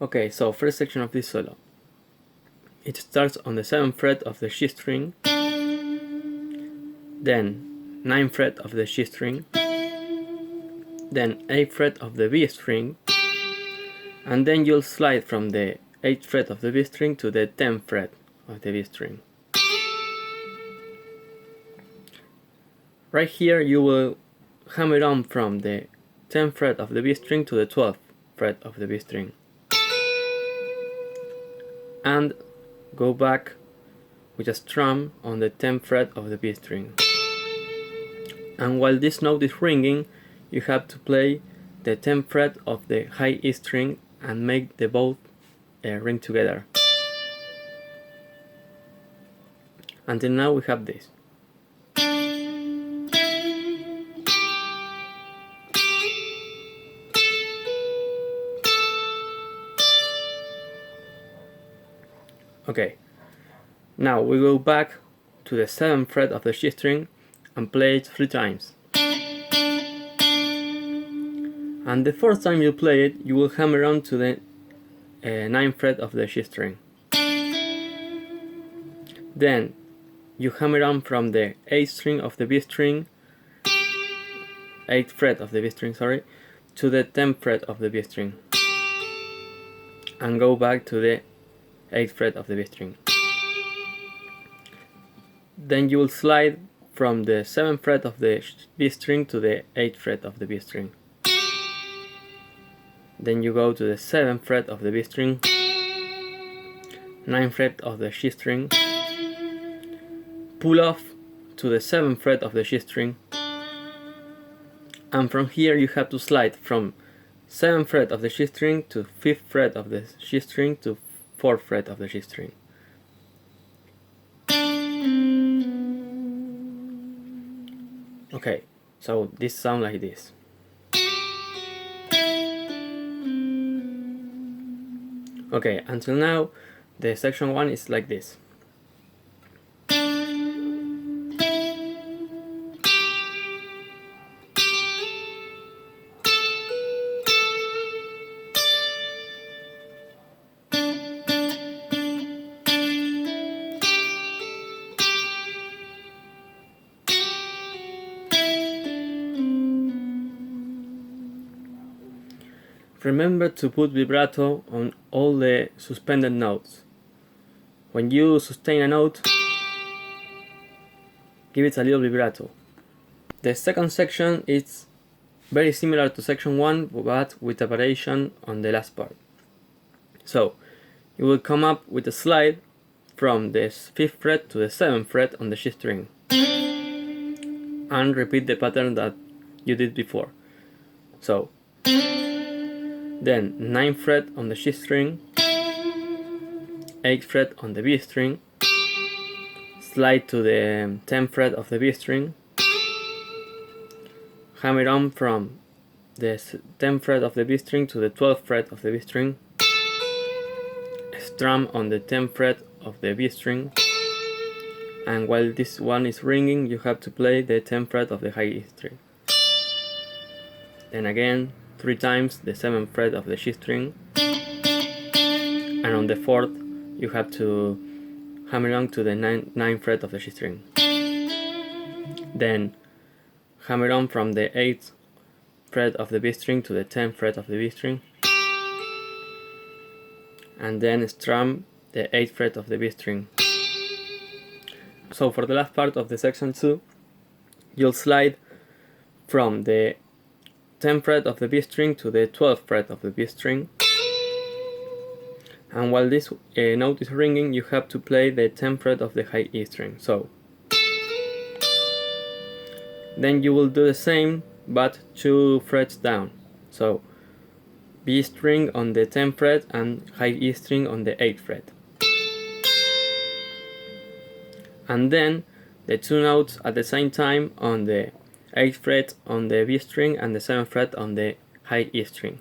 Okay, so first section of this solo. It starts on the 7th fret of the G string, then 9th fret of the G string, then 8th fret of the B string, and then you'll slide from the 8th fret of the B string to the 10th fret of the B string. Right here you will hammer on from the 10th fret of the B string to the 12th fret of the B string, and go back with a strum on the 10th fret of the B string. And while this note is ringing, you have to play the 10th fret of the high E string and make the both ring together. Until now we have this. Okay, now we go back to the 7th fret of the G string and play it 3 times. And the fourth time you play it, you will hammer on to the 9th fret of the G string. Then you hammer on from the 8th string of the B string, 8th fret of the B string, sorry, to the 10th fret of the B string, and go back to the 8th fret of the B string. Then you will slide from the 7th fret of the B string to the 8th fret of the B string. Then you go to the 7th fret of the B string, 9th fret of the G string, pull off to the 7th fret of the G string, and from here you have to slide from 7th fret of the G string to 5th fret of the G string to 4th fret of the G string. Okay, so this sounds like this. Okay, until now the section 1 is like this. Remember to put vibrato on all the suspended notes. When you sustain a note, give it a little vibrato. The second section is very similar to section 1, but with a variation on the last part. So, you will come up with a slide from the 5th fret to the 7th fret on the G string, and repeat the pattern that you did before. So, then 9th fret on the G string, 8th fret on the B string, slide to the 10th fret of the B string, hammer on from the 10th fret of the B string to the 12th fret of the B string, strum on the 10th fret of the B string, and while this one is ringing you have to play the 10th fret of the high E string. Then again 3 times the 7th fret of the G string, and on the 4th you have to hammer on to the 9th fret of the G string. Then hammer on from the 8th fret of the B string to the 10th fret of the B string, and then strum the 8th fret of the B string. So for the last part of the section 2, you'll slide from the 10th fret of the B string to the 12th fret of the B string, and while this note is ringing you have to play the 10th fret of the high E string. So then you will do the same but 2 frets down, so B string on the 10th fret and high E string on the 8th fret, and then the 2 notes at the same time on the 8th fret on the B string and the 7th fret on the high E string.